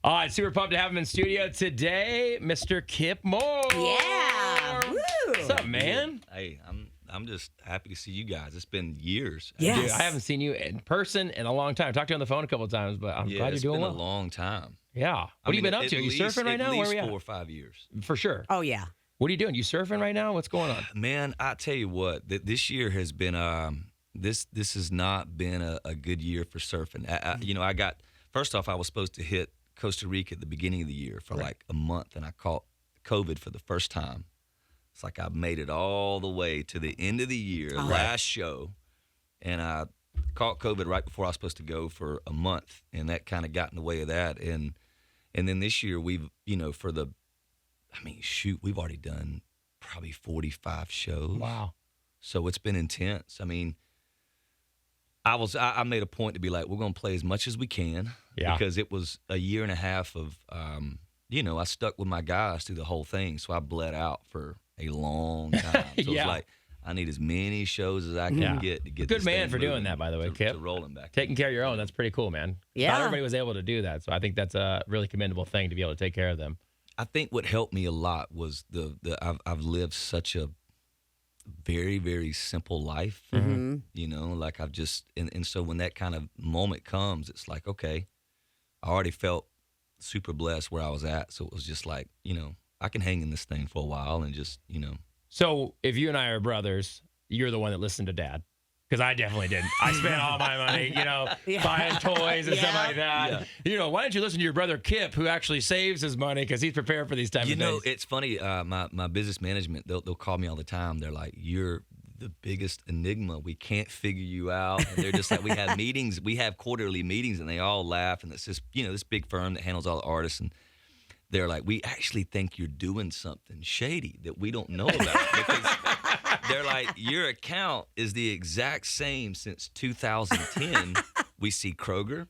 All right, super pumped to have him in studio today, Mr. Kip Moore. Yeah. Woo. What's up, man? Hey, I'm just happy to see you guys. It's been years. Yes. Dude, I haven't seen you in person in a long time. I talked to you on the phone a couple of times, but I'm glad you're doing well. It's been a long time. Yeah. What have you been up to? Are you surfing right now? Where are we At at? least 4 or 5 years. For sure. Oh, yeah. What are you doing? You surfing right now? What's going on? Man, I tell you what, this year has been this has not been a good year for surfing. I got first off, I was supposed to hit Costa Rica at the beginning of the year for like a month, and I caught COVID for the first time. It's like I made it all the way to the end of the year, last show, and I caught COVID right before I was supposed to go for a month, and that kind of got in the way of that. And then this year we've, we've already done probably 45 shows. Wow. So it's been intense. I mean, I made a point to be like, we're going to play as much as we can. Yeah. Because it was a year and a half of, I stuck with my guys through the whole thing. So I bled out for a long time. So Yeah. it's like, I need as many shows as I can get to get Good this man thing for doing moving, that, by the way, to Kip. rolling back. Taking care of your own, that's pretty cool, man. Yeah. Not everybody was able to do that, so I think that's a really commendable thing to be able to take care of them. I think what helped me a lot was I've lived such a very, very simple life. Like I've just and so when that kind of moment comes, it's like, okay, I already felt super blessed where I was at. So it was just like, I can hang in this thing for a while and just, So if you and I are brothers, you're the one that listened to Dad. Because I definitely didn't. I spent all my money, buying toys and stuff like that. Yeah. Why don't you listen to your brother Kip, who actually saves his money because he's prepared for these type of things? It's funny. My business management, they'll call me all the time. They're like, "You're the biggest enigma. We can't figure you out." And they're just like, we have meetings. We have quarterly meetings, and they all laugh. And it's this, this big firm that handles all the artists, and they're like, "We actually think you're doing something shady that we don't know about." Because they're like, your account is the exact same since 2010. We see Kroger,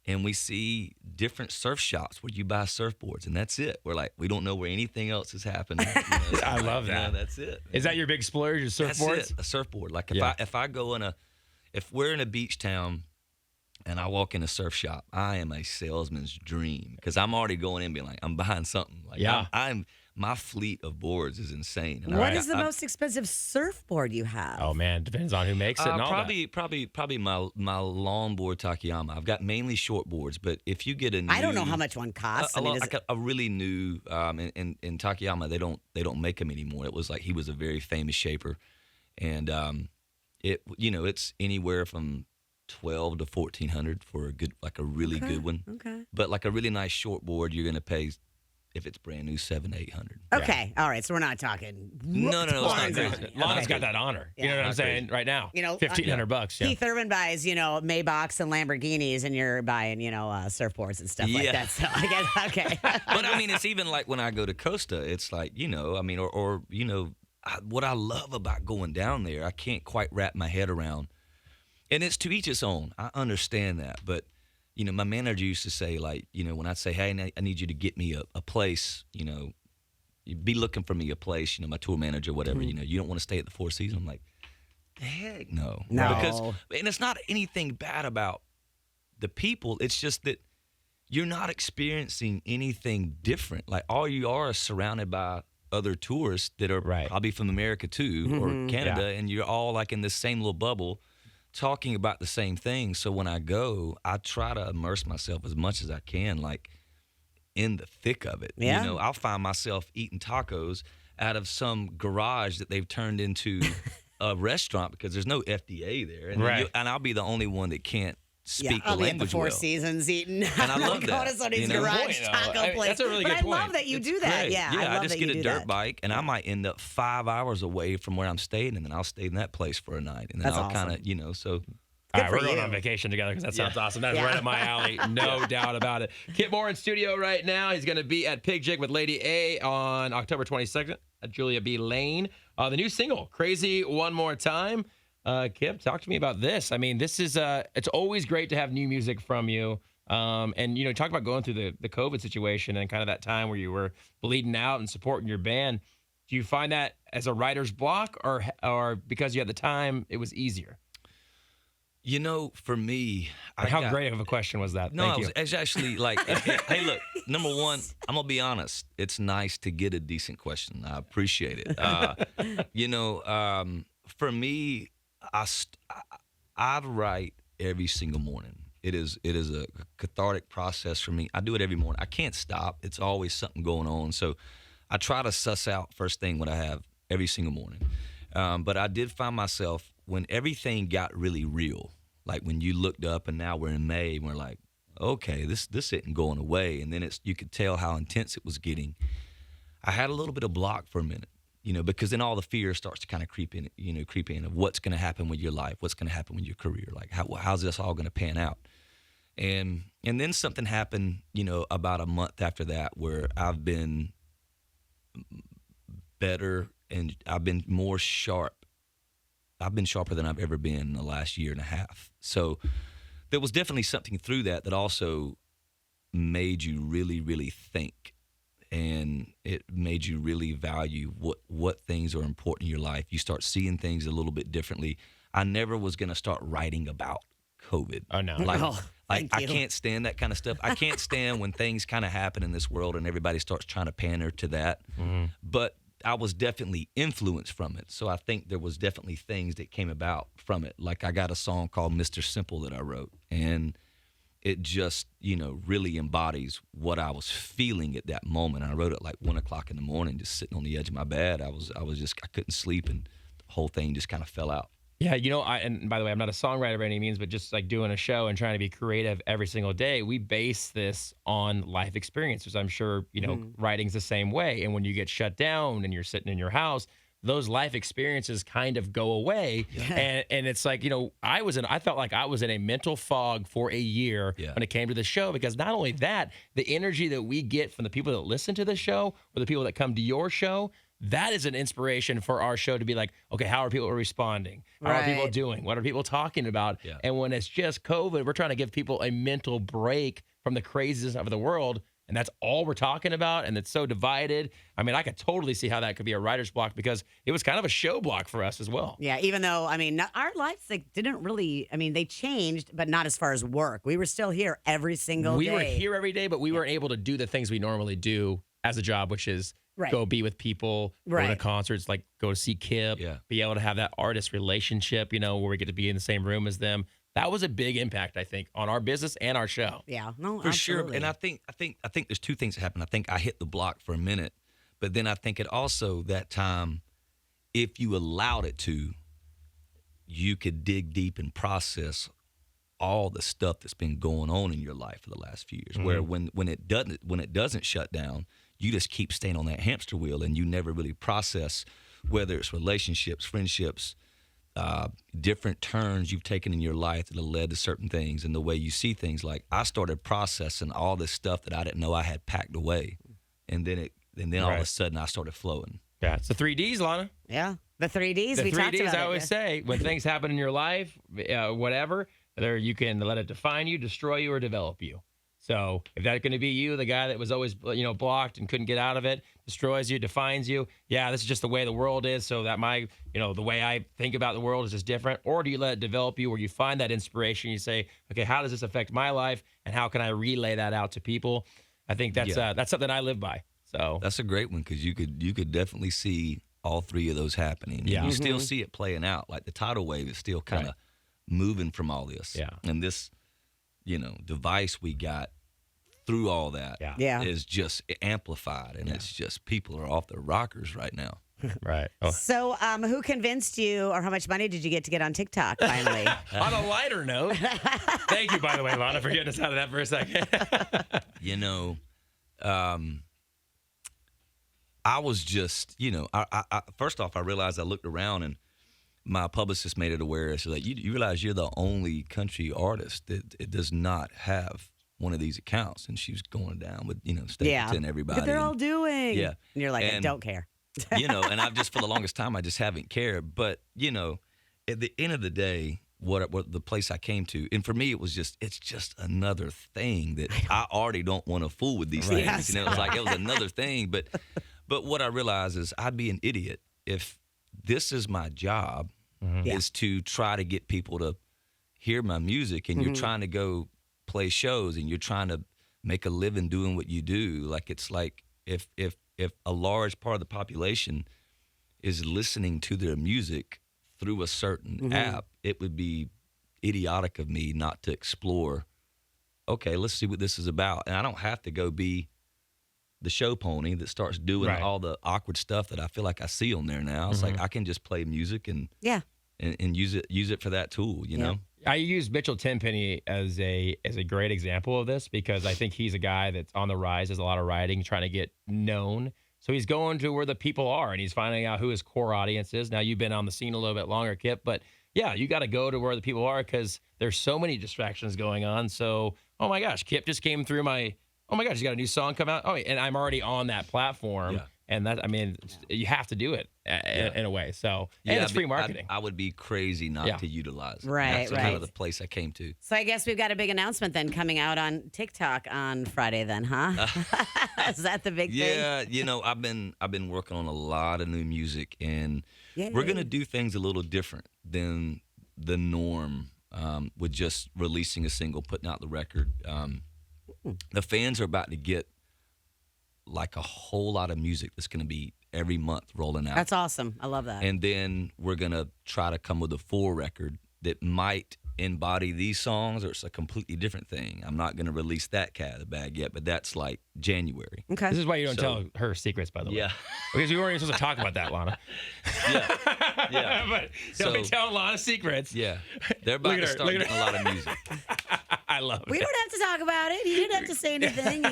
and we see different surf shops where you buy surfboards, and that's it. We're like, we don't know where anything else is happening. I love that. That's it. Is that your big splurge, your surfboards? That's it, a surfboard. Like if we're in a beach town and I walk in a surf shop, I am a salesman's dream because I'm already going in being like, I'm buying something. Like my fleet of boards is insane. And What is the most expensive surfboard you have? Oh man, depends on who makes it and all probably my longboard Takayama. I've got mainly short boards, but if you get a new, I don't know how much one costs. a really new in Takayama, they don't make them anymore. It was like he was a very famous shaper, and it's anywhere from 12 to 1400 for a really good one. Okay. But like a really nice short board, you're gonna pay, if it's brand new, 700 to 800. Okay. All right. So we're not talking. No, it's not tons of crazy. money. Lana's Okay. got that honor. You Yeah. know what I'm Not saying crazy. right now? $1,500 $1,500. Yeah. Keith Urban buys, Maybachs and Lamborghinis, and you're buying, surfboards and stuff like Yeah. that. So I guess, okay. But I mean, it's even like when I go to Costa, it's like, what I love about going down there, I can't quite wrap my head around. And it's to each its own. I understand that. But, my manager used to say, like, when I'd say, hey, I need you to get me a place, you'd be looking for me a place, my tour manager, whatever, you don't want to stay at the Four Seasons. I'm like, heck no. No. And it's not anything bad about the people. It's just that you're not experiencing anything different. Like, all you are is surrounded by other tourists that are probably from America too, or Canada, and you're all like in this same little bubble talking about the same thing. So when I go, I try to immerse myself as much as I can, like in the thick of it. Yeah. I'll find myself eating tacos out of some garage that they've turned into a restaurant because there's no FDA there. And, and I'll be the only one that can't speak the I'll be at the language Four well. Seasons eating. And I love that. Going to somebody's garage Point, though. taco I mean, place. that's a really but good I point. love that you do It's that. great. Yeah, I love just that get you a do dirt that. bike, and I might end up 5 hours away from where I'm staying, and then I'll stay in that place for a night, and then That's I'll awesome. kind of, so. All right, for we're going you. on vacation together because that sounds awesome. That's Yeah. right up my alley, no doubt about it. Kip Moore in studio right now. He's going to be at Pig Jig with Lady A on October 22nd at Julia B. Lane. The new single, Crazy One More Time. Kip, talk to me about this. I mean, this is it's always great to have new music from you. And, talk about going through the COVID situation and kind of that time where you were bleeding out and supporting your band. Do you find that as a writer's block or because you had the time, it was easier? For me, How great of a question was that? No, Thank you. it's actually like, hey, look, number one, I'm going to be honest. It's nice to get a decent question. I appreciate it. For me, I write every single morning. It is a cathartic process for me. I do it every morning. I can't stop. It's always something going on. So I try to suss out first thing what I have every single morning. But I did find myself when everything got really real, like when you looked up and now we're in May and we're like, okay, this isn't going away. And then you could tell how intense it was getting. I had a little bit of block for a minute, because then all the fear starts to kind of creep in of what's going to happen with your life, what's going to happen with your career, like how's this all going to pan out. And then something happened, about a month after that where I've been better and I've been more sharp. I've been sharper than I've ever been in the last year and a half. So there was definitely something through that also made you really, really think. And it made you really value what things are important in your life. You start seeing things a little bit differently. I never was going to start writing about COVID. Oh, no. I can't stand that kind of stuff. I can't stand when things kind of happen in this world and everybody starts trying to pander to that. Mm-hmm. But I was definitely influenced from it. So I think there was definitely things that came about from it. Like I got a song called Mr. Simple that I wrote. And it just, really embodies what I was feeling at that moment. I wrote it like 1 o'clock in the morning, just sitting on the edge of my bed. I couldn't sleep, and the whole thing just kind of fell out. Yeah, and by the way, I'm not a songwriter by any means, but just like doing a show and trying to be creative every single day, we base this on life experiences. I'm sure, writing's the same way. And when you get shut down and you're sitting in your house, those life experiences kind of go away. Yeah. And it's like, I felt like I was in a mental fog for a year when it came to the show, because not only that, the energy that we get from the people that listen to the show or the people that come to your show, that is an inspiration for our show to be like, okay, how are people responding? How are people doing? What are people talking about? Yeah. And when it's just COVID, we're trying to give people a mental break from the craziness of the world. And that's all we're talking about. And it's so divided. I mean, I could totally see how that could be a writer's block, because it was kind of a show block for us as well. Yeah, even though, our lives didn't really, they changed, but not as far as work. We were still here every single day. We were here every day, but we weren't able to do the things we normally do as a job, which is go be with people, go to concerts, like go to see Kip, be able to have that artist relationship, where we get to be in the same room as them. That was a big impact, I think, on our business and our show. Yeah, no, for absolutely. sure. And I think there's two things that happened. I think I hit the block for a minute, but then I think it also that time, if you allowed it to, you could dig deep and process all the stuff that's been going on in your life for the last few years. Mm-hmm. Where when it doesn't shut down, you just keep staying on that hamster wheel, and you never really process whether it's relationships, friendships, different turns you've taken in your life that have led to certain things, and the way you see things. Like I started processing all this stuff that I didn't know I had packed away, and then all of a sudden I started flowing. Yeah, it's the 3Ds, Launa. Yeah, the 3Ds. The 3Ds. I always say when things happen in your life, whatever, whether you can let it define you, destroy you, or develop you. So if that's going to be you, the guy that was always, blocked and couldn't get out of it, destroys you, defines you. Yeah, this is just the way the world is. So that the way I think about the world is just different. Or do you let it develop you, where you find that inspiration? You say, okay, how does this affect my life, and how can I relay that out to people? I think that's something I live by. So that's a great one, because you could definitely see all three of those happening. Yeah, you still see it playing out. Like the tidal wave is still kind of moving from all this. Yeah, and this, device we got through all that is just amplified, and it's just people are off their rockers right now. Right. Oh. So who convinced you, or how much money did you get on TikTok finally? On a lighter note, thank you, by the way, Lana, for getting us out of that for a second. I was just, I first off, I realized I looked around, and my publicist made it aware. So that you realize you're the only country artist that it does not have one of these accounts. And she was going down with, Stapleton, everybody. But they're all doing. Yeah. And you're like, I don't care. And I've just, for the longest time, I just haven't cared. But, at the end of the day, what the place I came to, and for me, it's just another thing that I already don't want to fool with these things. Yes. It was like, it was another thing. But what I realized is I'd be an idiot if this is my job, is to try to get people to hear my music and you're trying to go play shows and you're trying to make a living doing what you do, like it's like if a large part of the population is listening to their music through a certain app, it would be idiotic of me not to explore, okay, let's see what this is about. And I don't have to go be the show pony that starts doing all the awkward stuff that I feel like I see on there now. It's like I can just play music and use it for that tool, you know? I use Mitchell Tenpenny as a great example of this because I think he's a guy that's on the rise, does a lot of writing, trying to get known. So he's going to where the people are, and he's finding out who his core audience is. Now, you've been on the scene a little bit longer, Kip, but yeah, you got to go to where the people are because there's so many distractions going on. So, oh my gosh, Kip just came through oh my gosh, he's got a new song come out. Oh, and I'm already on that platform. Yeah. And that, I mean, you have to do it in a way. So, and it's free marketing. I would be crazy not to utilize it. Right, That's kind of the place I came to. So I guess we've got a big announcement then coming out on TikTok on Friday then, huh? Is that the big thing? Yeah, you know, I've been working on a lot of new music, and we're going to do things a little different than the norm with just releasing a single, putting out the record. The fans are about to get like a whole lot of music that's going to be every month rolling out. That's awesome. I love that. And then we're going to try to come with a full record that might embody these songs, or it's a completely different thing. I'm not going to release that cat of the bag yet, but that's like January. Okay. This is why you don't tell her secrets, by the way. Yeah. Because we weren't even supposed to talk about that, Lana. Yeah. But don't be telling Lana secrets. Yeah. They're about to start getting a lot of music. I love it. We don't have to talk about it. He didn't have to say anything.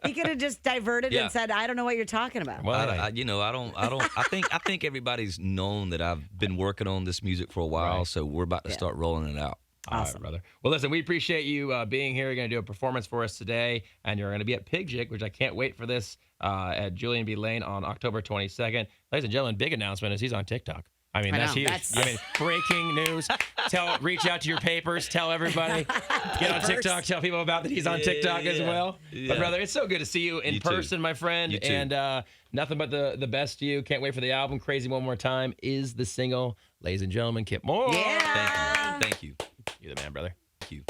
He could have just diverted and said, "I don't know what you're talking about." Well, I think everybody's known that I've been working on this music for a while, so we're about to start rolling it out. Awesome. All right, brother. Well, listen, we appreciate you being here. You're going to do a performance for us today, and you're going to be at Pig Jig, which I can't wait for this, at Julian B. Lane on October 22nd. Ladies and gentlemen, big announcement is he's on TikTok. I mean, that's huge. I mean, breaking news. Reach out to your papers. Tell everybody. Get on TikTok. Tell people about that he's on TikTok as well. Yeah. But, brother, it's so good to see you in person, my friend. You too. And nothing but the best to you. Can't wait for the album. Crazy One More Time is the single. Ladies and gentlemen, Kip Moore. Yeah. Thank you. You're the man, brother. Thank you.